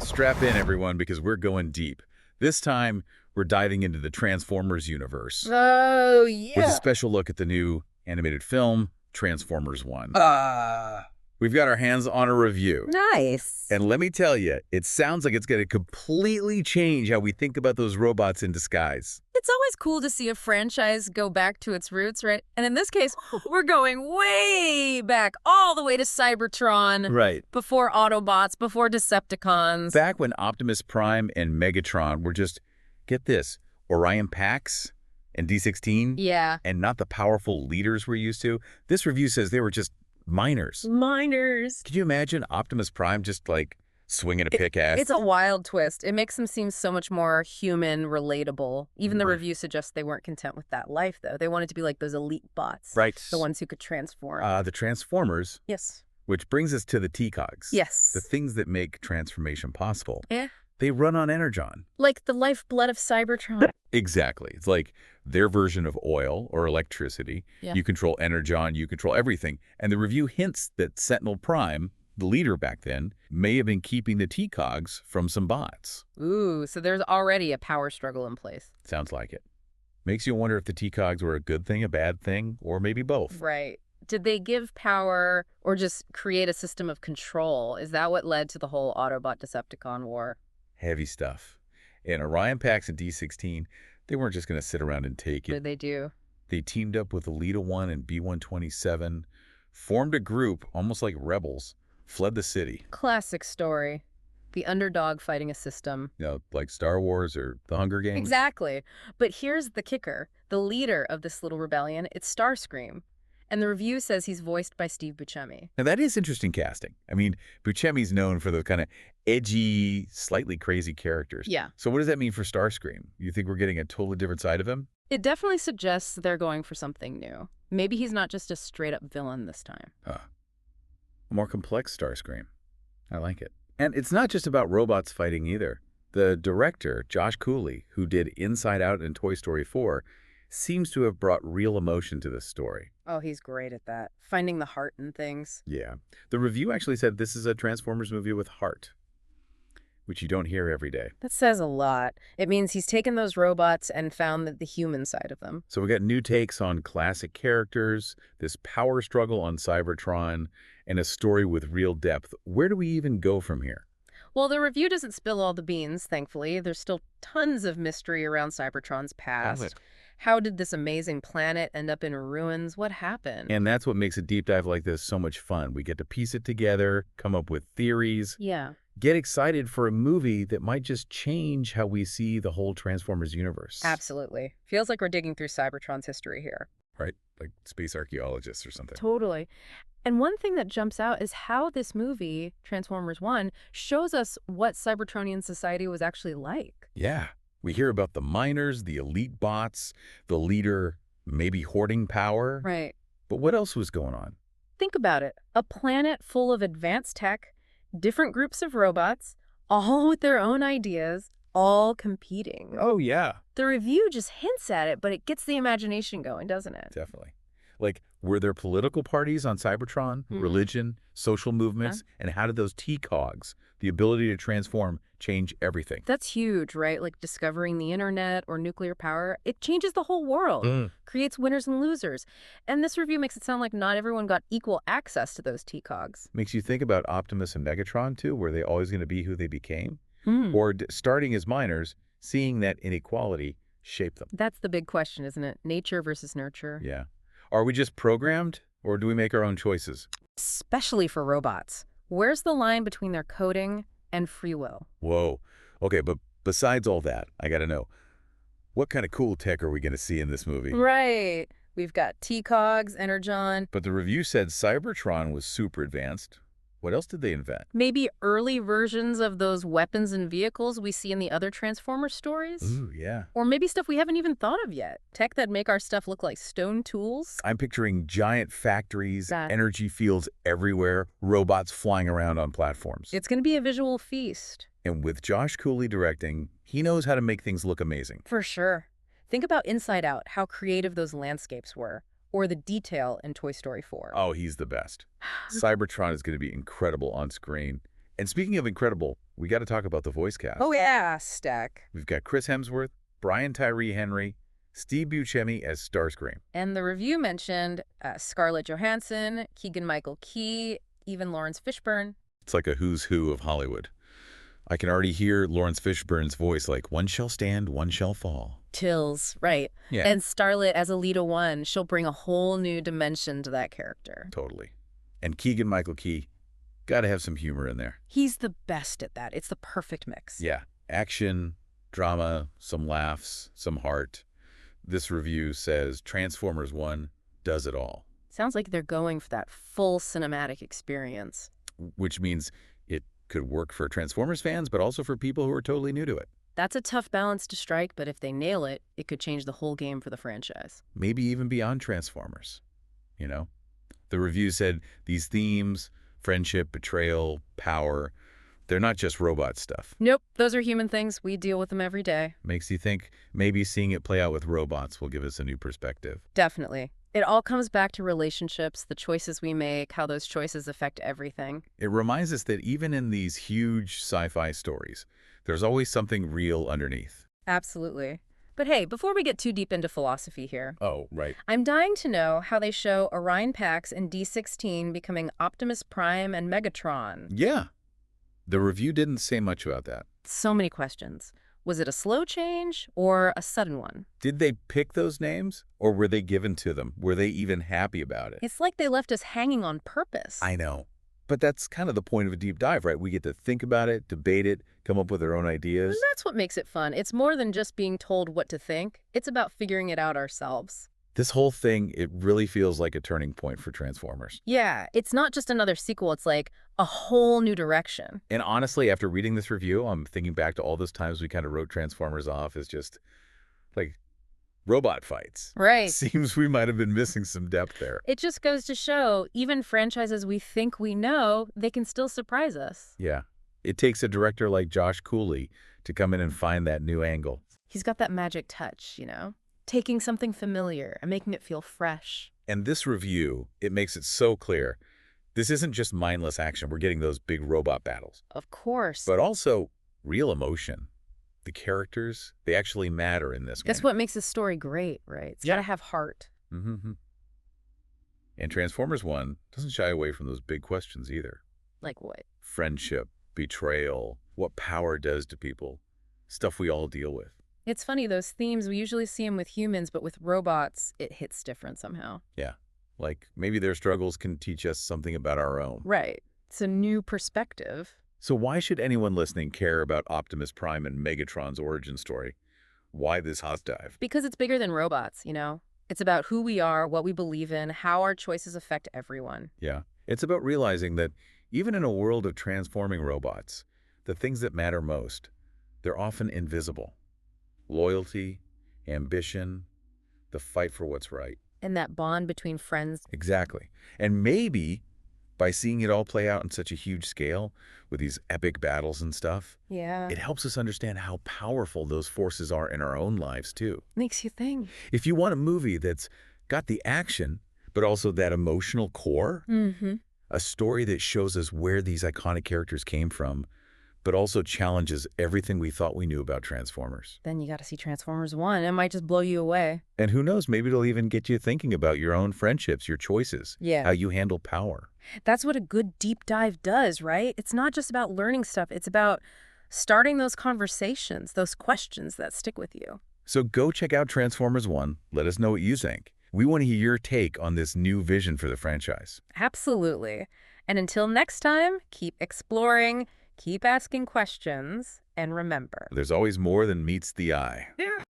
Strap in, everyone, because we're going deep. This time, we're diving into the Transformers universe Oh, with a yeah. special look at the new animated film, Transformers One. Ah. We've got our hands on a review. Nice. And let me tell you, it sounds like it's going to completely change how we think about those robots in disguise. It's always cool to see a franchise go back to its roots, right? And in this case, we're going way back, all the way to Cybertron. Right. Before Autobots, before Decepticons. Back when Optimus Prime and Megatron were just, get this, Orion Pax and D-16? Yeah. And not the powerful leaders we're used to. This review says they were just minors. Minors. Could you imagine Optimus Prime just, like, swinging a pickaxe? It's a wild twist. It makes them seem so much more human, relatable. Even the review suggests they weren't content with that life, though. They wanted to be like those elite bots. Right. The ones who could transform. The Transformers. Yes. Which brings us to the T-Cogs. Yes. The things that make transformation possible. Yeah. They run on energon. Like the lifeblood of Cybertron. Exactly. It's like their version of oil or electricity. Yeah. You control energon, you control everything. And the review hints that Sentinel Prime, the leader back then, may have been keeping the T-Cogs from some bots. Ooh, so there's already a power struggle in place. Sounds like it. Makes you wonder if the T-Cogs were a good thing, a bad thing, or maybe both. Right. Did they give power or just create a system of control? Is that what led to the whole Autobot-Decepticon war? Heavy stuff. And Orion Pax and D-16, they weren't just going to sit around and take What it. did they do? They teamed up with Elita 1 and B-127, formed a group, almost like rebels, fled the city. Classic story. The underdog fighting a system. You know, like Star Wars or The Hunger Games. Exactly. But here's the kicker. The leader of this little rebellion, it's Starscream. And the review says he's voiced by Steve Buscemi. Now, that is interesting casting. I mean, Buscemi's known for the kind of edgy, slightly crazy characters. Yeah. So what does that mean for Starscream? You think we're getting a totally different side of him? It definitely suggests they're going for something new. Maybe he's not just a straight-up villain this time. A more complex Starscream. I like it. And it's not just about robots fighting either. The director, Josh Cooley, who did Inside Out and Toy Story 4, seems to have brought real emotion to this story. Oh, he's great at that. Finding the heart in things. Yeah. The review actually said this is a Transformers movie with heart, which you don't hear every day. That says a lot. It means he's taken those robots and found the human side of them. So we got new takes on classic characters, this power struggle on Cybertron, and a story with real depth. Where do we even go from here? Well, the review doesn't spill all the beans, thankfully. There's still tons of mystery around Cybertron's past. How did this amazing planet end up in ruins? What happened? And that's what makes a deep dive like this so much fun. We get to piece it together, come up with theories, Yeah. get excited for a movie that might just change how we see the whole Transformers universe. Absolutely. Feels like we're digging through Cybertron's history here. Right? Like space archaeologists or something. Totally. And one thing that jumps out is how this movie, Transformers 1, shows us what Cybertronian society was actually like. Yeah. We hear about the miners, the elite bots, the leader maybe hoarding power. Right. But what else was going on? Think about it. A planet full of advanced tech, different groups of robots, all with their own ideas, all competing. Oh, yeah. The review just hints at it, but it gets the imagination going, doesn't it? Definitely. Like, were there political parties on Cybertron, religion, social movements, and how did those T-Cogs, the ability to transform, change everything? That's huge, right? Like discovering the internet or nuclear power. It changes the whole world, creates winners and losers. And this review makes it sound like not everyone got equal access to those T-Cogs. Makes you think about Optimus and Megatron, too. Were they always going to be who they became? Or starting as minors, seeing that inequality shape them? That's the big question, isn't it? Nature versus nurture. Yeah. Are we just programmed, or do we make our own choices? Especially for robots. Where's the line between their coding and free will? Whoa. Okay, but besides all that, I got to know, what kind of cool tech are we going to see in this movie? Right. We've got T-Cogs, Energon. But the review said Cybertron was super advanced. What else did they invent? Maybe early versions of those weapons and vehicles we see in the other Transformers stories? Ooh, yeah. Or maybe stuff we haven't even thought of yet. Tech that make our stuff look like stone tools? I'm picturing giant factories, energy fields everywhere, robots flying around on platforms. It's going to be a visual feast. And with Josh Cooley directing, he knows how to make things look amazing. For sure. Think about Inside Out, how creative those landscapes were. Or the detail in Toy Story 4. Oh, he's the best. Cybertron is going to be incredible on screen. And speaking of incredible, we got to talk about the voice cast. Oh, yeah, Stack. We've got Chris Hemsworth, Brian Tyree Henry, Steve Buscemi as Starscream. And the review mentioned Scarlett Johansson, Keegan-Michael Key, even Lawrence Fishburne. It's like a who's who of Hollywood. I can already hear Lawrence Fishburne's voice like, one shall stand, one shall fall. Chills, right. Yeah. And Starlet as Alita 1, she'll bring a whole new dimension to that character. Totally. And Keegan-Michael Key, got to have some humor in there. He's the best at that. It's the perfect mix. Yeah. Action, drama, some laughs, some heart. This review says Transformers 1 does it all. Sounds like they're going for that full cinematic experience. Which means it could work for Transformers fans, but also for people who are totally new to it. That's a tough balance to strike, but if they nail it, it could change the whole game for the franchise. Maybe even beyond Transformers, you know? The review said these themes, friendship, betrayal, power, they're not just robot stuff. Nope, those are human things. We deal with them every day. Makes you think maybe seeing it play out with robots will give us a new perspective. Definitely. It all comes back to relationships, the choices we make, how those choices affect everything. It reminds us that even in these huge sci-fi stories, there's always something real underneath. Absolutely. But hey, before we get too deep into philosophy here, Oh, right. I'm dying to know how they show Orion Pax and D-16 becoming Optimus Prime and Megatron. Yeah. The review didn't say much about that. So many questions. Was it a slow change or a sudden one? Did they pick those names, or were they given to them? Were they even happy about it? It's like they left us hanging on purpose. I know. But that's kind of the point of a deep dive, right? We get to think about it, debate it, come up with our own ideas. That's what makes it fun. It's more than just being told what to think. It's about figuring it out ourselves. This whole thing, it really feels like a turning point for Transformers. Yeah, it's not just another sequel. It's like a whole new direction. And honestly, after reading this review, I'm thinking back to all those times we kind of wrote Transformers off as just, like, robot fights. Right. Seems we might have been missing some depth there. It just goes to show, even franchises we think we know, they can still surprise us. Yeah. It takes a director like Josh Cooley to come in and find that new angle. He's got that magic touch, you know? Taking something familiar and making it feel fresh. And this review, it makes it so clear. This isn't just mindless action. We're getting those big robot battles. Of course. But also real emotion. The characters, they actually matter in this one. That's what makes a story great, right? It's got to have heart. Mm-hmm. And Transformers 1 doesn't shy away from those big questions either. Like what? Friendship, betrayal, what power does to people. Stuff we all deal with. It's funny, those themes, we usually see them with humans, but with robots, it hits different somehow. Yeah. Like maybe their struggles can teach us something about our own. Right. It's a new perspective. So why should anyone listening care about Optimus Prime and Megatron's origin story? Why this hot dive? Because it's bigger than robots, you know? It's about who we are, what we believe in, how our choices affect everyone. Yeah. It's about realizing that even in a world of transforming robots, the things that matter most, they're often invisible. Loyalty, ambition, the fight for what's right. And that bond between friends. Exactly. And maybe by seeing it all play out on such a huge scale with these epic battles and stuff, Yeah. it helps us understand how powerful those forces are in our own lives, too. Makes you think. If you want a movie that's got the action, but also that emotional core, Mm-hmm. a story that shows us where these iconic characters came from, but also challenges everything we thought we knew about Transformers. Then you got to see Transformers 1. It might just blow you away. And who knows, maybe it'll even get you thinking about your own friendships, your choices, Yeah. how you handle power. That's what a good deep dive does, right? It's not just about learning stuff. It's about starting those conversations, those questions that stick with you. So go check out Transformers 1. Let us know what you think. We want to hear your take on this new vision for the franchise. Absolutely. And until next time, keep exploring, keep asking questions, and remember, There's always more than meets the eye.